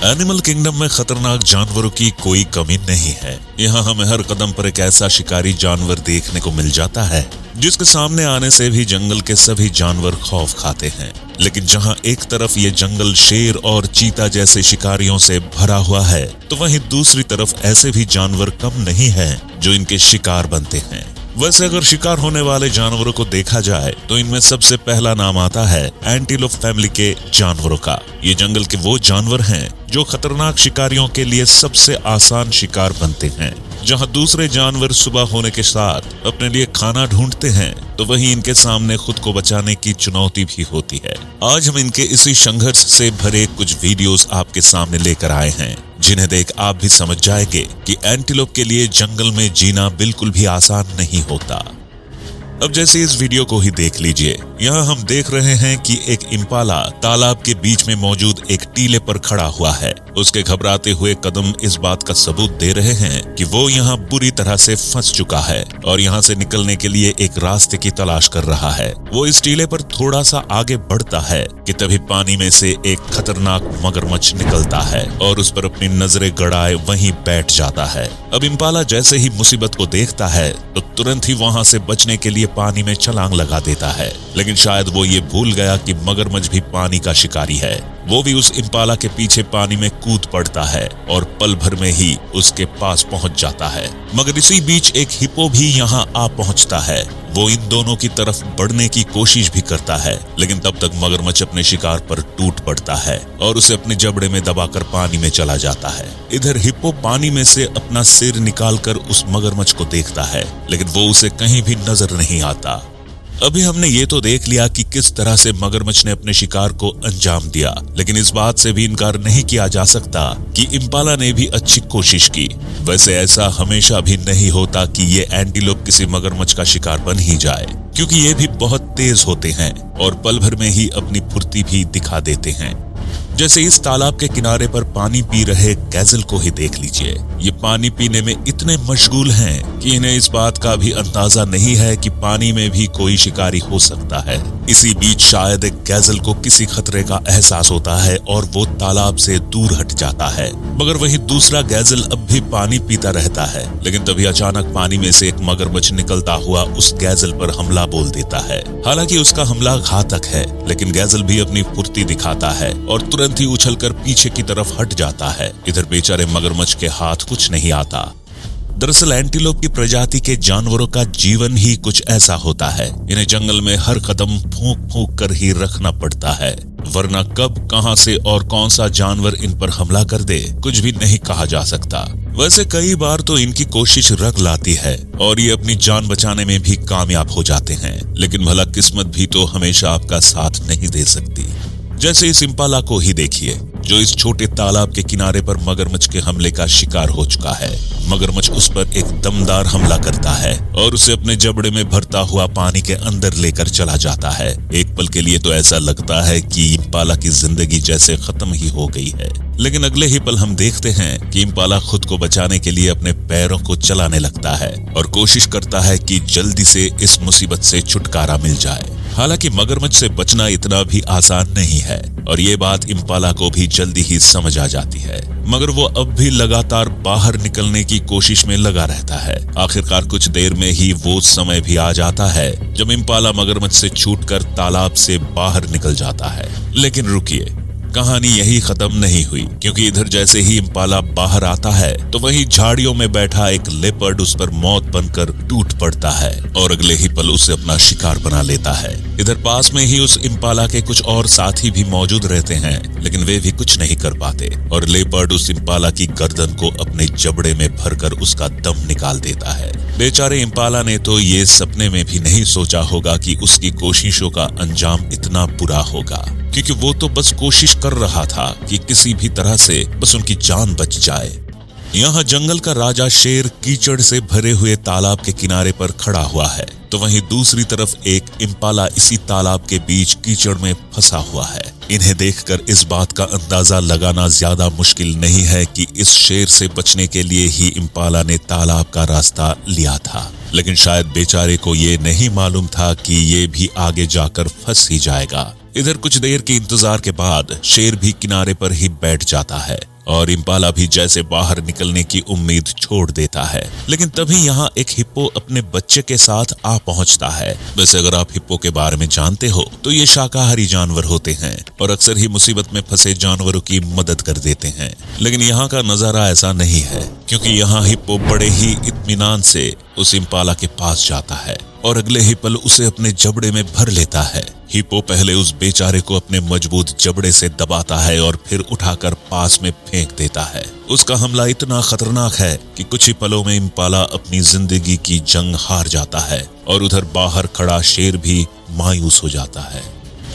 Animal kingdom में खतरनाक जानवरों की कोई कमी नहीं है। यहाँ हमें हर कदम पर एक ऐसा शिकारी जानवर देखने को मिल जाता है जिसके सामने आने से भी जंगल के सभी जानवर खौफ खाते हैं। लेकिन जहाँ एक तरफ ये जंगल शेर और चीता जैसे शिकारियों से भरा हुआ है, तो वहीं दूसरी तरफ ऐसे भी जानवर कम नहीं हैं जो इनके शिकार बनते हैं। वैसे अगर शिकार होने वाले जानवरों को देखा जाए तो इनमें सबसे पहला नाम आता है एंटीलोप फैमिली के जानवरों का। ये जंगल के वो जानवर हैं जो खतरनाक शिकारियों के लिए सबसे आसान शिकार बनते हैं। जहां दूसरे जानवर सुबह होने के साथ अपने लिए खाना ढूंढते हैं, तो वहीं इनके सामने खुद को बचाने की चुनौती भी होती है। आज हम इनके इसी संघर्ष से भरे कुछ वीडियोस आपके सामने लेकर आए हैं, जिन्हें देख आप भी समझ जाएंगे कि एंटीलोप के लिए जंगल में जीना बिल्कुल भी आसान नहीं होता। अब जैसे इस वीडियो को ही देख लीजिए। यहाँ हम देख रहे हैं कि एक इम्पाला तालाब के बीच में मौजूद एक टीले पर खड़ा हुआ है। उसके घबराते हुए कदम इस बात का सबूत दे रहे हैं कि वो यहाँ बुरी तरह से फंस चुका है और यहाँ से निकलने के लिए एक रास्ते की तलाश कर रहा है। वो इस टीले पर थोड़ा सा आगे बढ़ता है कि तभी पानी में से एक खतरनाक मगरमच्छ निकलता है और उस पर अपनी नजरें गड़ाए वहीं बैठ जाता है। अब इम्पाला जैसे ही मुसीबत को देखता है तो तुरंत ही वहाँ से बचने के लिए पानी में छलांग लगा देता है। लेकिन शायद वो ये भूल गया कि मगरमच्छ भी पानी का शिकारी है। वो भी उस इम्पाला के पीछे पानी में कूद पड़ता है और पल भर में ही उसके पास पहुंच जाता है। मगर इसी बीच एक हिप्पो भी यहाँ आ पहुंचता है। वो इन दोनों की तरफ बढ़ने की कोशिश भी करता है, लेकिन तब तक मगरमच्छ अपने शिकार पर टूट पड़ता है और उसे अपने जबड़े में दबाकर पानी में चला जाता है। इधर हिप्पो पानी में से अपना सिर निकालकर उस मगरमच्छ को देखता है, लेकिन वो उसे कहीं भी नजर नहीं आता। अभी हमने ये तो देख लिया कि किस तरह से मगरमच्छ ने अपने शिकार को अंजाम दिया, लेकिन इस बात से भी इनकार नहीं किया जा सकता कि इम्पाला ने भी अच्छी कोशिश की। वैसे ऐसा हमेशा भी नहीं होता कि ये एंटीलोप किसी मगरमच्छ का शिकार बन ही जाए, क्योंकि ये भी बहुत तेज होते हैं और पल भर में ही अपनी फुर्ती भी दिखा देते हैं। जैसे इस तालाब के किनारे पर पानी पी रहे गैज़ल को ही देख लीजिए। ये पानी पीने में इतने मशगूल हैं कि इन्हें इस बात का भी अंदाजा नहीं है कि पानी में भी कोई शिकारी हो सकता है। इसी बीच शायद एक गैज़ल को किसी खतरे का एहसास होता है और वो तालाब से दूर हट जाता है। मगर वही दूसरा गैज़ल अब भी पानी पीता रहता है, लेकिन तभी अचानक पानी में से एक मगरमच्छ निकलता हुआ उस गैज़ल पर हमला बोल देता है। हालांकि उसका हमला घातक है, लेकिन गैज़ल भी अपनी फुर्ती दिखाता है और तुरंत ही उछलकर पीछे की तरफ हट जाता है। इधर बेचारे मगरमच्छ के हाथ कुछ नहीं आता। दरअसल एंटीलोप की प्रजाति के जानवरों का जीवन ही कुछ ऐसा होता है। इन्हें जंगल में हर कदम फूंक फूंक कर ही रखना पड़ता है, वरना कब, कहां से और कौन सा जानवर इन पर हमला कर दे कुछ भी नहीं कहा जा सकता। वैसे कई बार तो इनकी कोशिश रंग लाती है और ये अपनी जान बचाने में भी कामयाब हो जाते हैं, लेकिन भला किस्मत भी तो हमेशा आपका साथ नहीं दे सकती। जैसे इस इम्पाला को ही देखिए, जो इस छोटे तालाब के किनारे पर मगरमच्छ के हमले का शिकार हो चुका है। मगरमच्छ उस पर एक दमदार हमला करता है और उसे अपने जबड़े में भरता हुआ पानी के अंदर लेकर चला जाता है। एक पल के लिए तो ऐसा लगता है कि इम्पाला की जिंदगी जैसे खत्म ही हो गई है, लेकिन अगले ही पल हम देखते हैं कि इम्पाला खुद को बचाने के लिए अपने पैरों को चलाने लगता है और कोशिश करता है कि जल्दी से इस मुसीबत से छुटकारा मिल जाए। हालांकि मगरमच्छ से बचना इतना भी आसान नहीं है और ये बात इम्पाला को भी जल्दी ही समझ आ जाती है, मगर वो अब भी लगातार बाहर निकलने की कोशिश में लगा रहता है। आखिरकार कुछ देर में ही वो समय भी आ जाता है जब इम्पाला मगरमच्छ से छूटकर तालाब से बाहर निकल जाता है। लेकिन रुकिए, कहानी यही खत्म नहीं हुई, क्योंकि इधर जैसे ही इम्पाला बाहर आता है तो वहीं झाड़ियों में बैठा एक लेपर्ड उस पर मौत बनकर टूट पड़ता है और अगले ही पल उसे अपना शिकार बना लेता है। इधर पास में ही उस इम्पाला के कुछ और साथी भी मौजूद रहते हैं, लेकिन वे भी कुछ नहीं कर पाते और लेपर्ड उस इम्पाला की गर्दन को अपने जबड़े में भरकर उसका दम निकाल देता है। बेचारे इम्पाला ने तो ये सपने में भी नहीं सोचा होगा कि उसकी कोशिशों का अंजाम इतना बुरा होगा, क्योंकि वो तो बस कोशिश कर रहा था कि किसी भी तरह से बस उनकी जान बच जाए। यहाँ जंगल का राजा शेर कीचड़ से भरे हुए तालाब के किनारे पर खड़ा हुआ है, तो वहीं दूसरी तरफ एक इम्पाला इसी तालाब के बीच कीचड़ में फंसा हुआ है। इन्हें देखकर इस बात का अंदाजा लगाना ज्यादा मुश्किल नहीं है कि इस शेर से बचने के लिए ही इम्पाला ने तालाब का रास्ता लिया था, लेकिन शायद बेचारे को ये नहीं मालूम था कि ये भी आगे जाकर फंस ही जाएगा। इधर कुछ देर के इंतजार के बाद शेर भी किनारे पर ही बैठ जाता है। और इम्पाला भी जैसे बाहर निकलने की उम्मीद छोड़ देता है। लेकिन तभी यहाँ एक हिप्पो अपने बच्चे के साथ आ पहुँचता है। वैसे अगर आप हिप्पो के बारे में जानते हो तो ये शाकाहारी जानवर होते हैं और अक्सर ही मुसीबत में फंसे जानवरों की मदद कर देते हैं। लेकिन यहाँ का नजारा ऐसा नहीं है, क्योंकि यहाँ हिप्पो बड़े ही इत्मीनान से उस इम्पाला के पास जाता है और अगले ही पल उसे अपने जबड़े में भर लेता है। हिप्पो पहले उस बेचारे को अपने मजबूत जबड़े से दबाता है और फिर उठाकर पास में फेंक देता है। उसका हमला इतना खतरनाक है कि कुछ ही पलों में इम्पाला अपनी जिंदगी की जंग हार जाता है और उधर बाहर खड़ा शेर भी मायूस हो जाता है।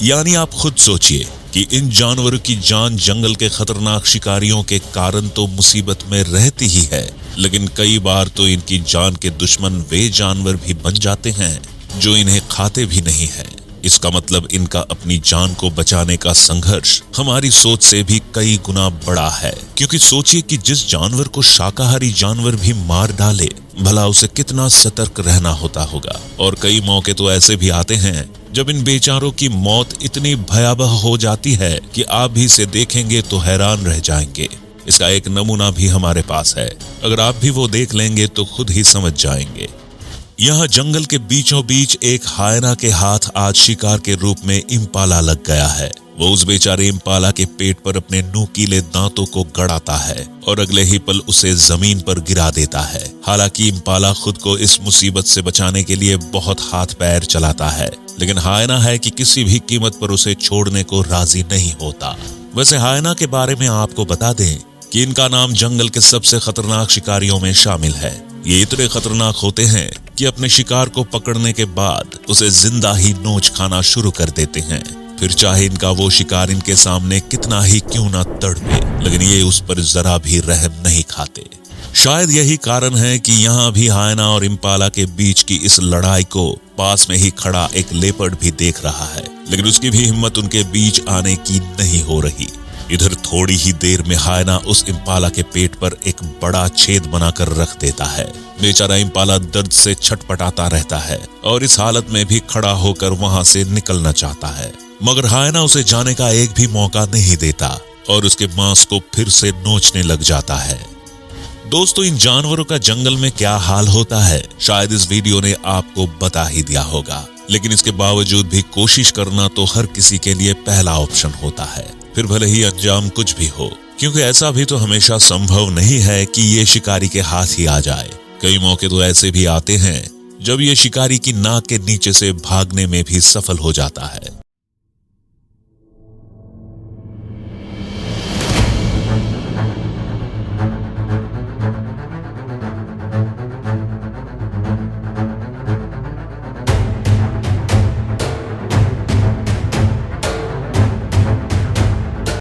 यानी आप खुद सोचिए कि इन जानवरों की जान जंगल के खतरनाक शिकारियों के कारण तो मुसीबत में रहती ही है, लेकिन कई बार तो इनकी जान के दुश्मन वे जानवर भी बन जाते हैं जो इन्हें खाते भी नहीं है। इसका मतलब इनका अपनी जान को बचाने का संघर्ष हमारी सोच से भी कई गुना बड़ा है। क्योंकि सोचिए कि जिस जानवर को शाकाहारी जानवर भी मार डाले, भला उसे कितना सतर्क रहना होता होगा। और कई मौके तो ऐसे भी आते हैं जब इन बेचारों की मौत इतनी भयावह हो जाती है कि आप भी इसे देखेंगे तो हैरान रह जाएंगे। इसका एक नमूना भी हमारे पास है, अगर आप भी वो देख लेंगे तो खुद ही समझ जाएंगे। यहाँ जंगल के बीचों बीच एक हायना के हाथ आज शिकार के रूप में इम्पाला लग गया है। वो उस बेचारे इम्पाला के पेट पर अपने नुकीले दांतों को गड़ाता है और अगले ही पल उसे जमीन पर गिरा देता है। हालांकि इम्पाला खुद को इस मुसीबत से बचाने के लिए बहुत हाथ पैर चलाता है, लेकिन हायना है कि किसी भी कीमत पर उसे छोड़ने को राजी नहीं होता। वैसे हायना के बारे में आपको बता दें कि इनका नाम जंगल के सबसे खतरनाक शिकारियों में शामिल है। ये इतने खतरनाक होते हैं कि अपने शिकार को पकड़ने के बाद उसे जिंदा ही नोच खाना शुरू कर देते हैं। फिर चाहे इनका वो शिकार इनके सामने कितना ही क्यों ना तड़पे, लेकिन ये उस पर जरा भी रहम नहीं खाते। शायद यही कारण है कि यहाँ भी हायना और इम्पाला के बीच की इस लड़ाई को पास में ही खड़ा एक लेपर्ड भी देख रहा है, लेकिन उसकी भी हिम्मत उनके बीच आने की नहीं हो रही। इधर थोड़ी ही देर में हायना उस इम्पाला के पेट पर एक बड़ा छेद बनाकर रख देता है। बेचारा इम्पाला दर्द से छटपटाता रहता है और इस हालत में भी खड़ा होकर वहां से निकलना चाहता है, मगर हायना उसे जाने का एक भी मौका नहीं देता और उसके मांस को फिर से नोचने लग जाता है। दोस्तों, इन जानवरों का जंगल में क्या हाल होता है शायद इस वीडियो ने आपको बता ही दिया होगा, लेकिन इसके बावजूद भी कोशिश करना तो हर किसी के लिए पहला ऑप्शन होता है, फिर भले ही अंजाम कुछ भी हो। क्योंकि ऐसा भी तो हमेशा संभव नहीं है कि ये शिकारी के हाथ ही आ जाए। कई मौके तो ऐसे भी आते हैं जब ये शिकारी की नाक के नीचे से भागने में भी सफल हो जाता है।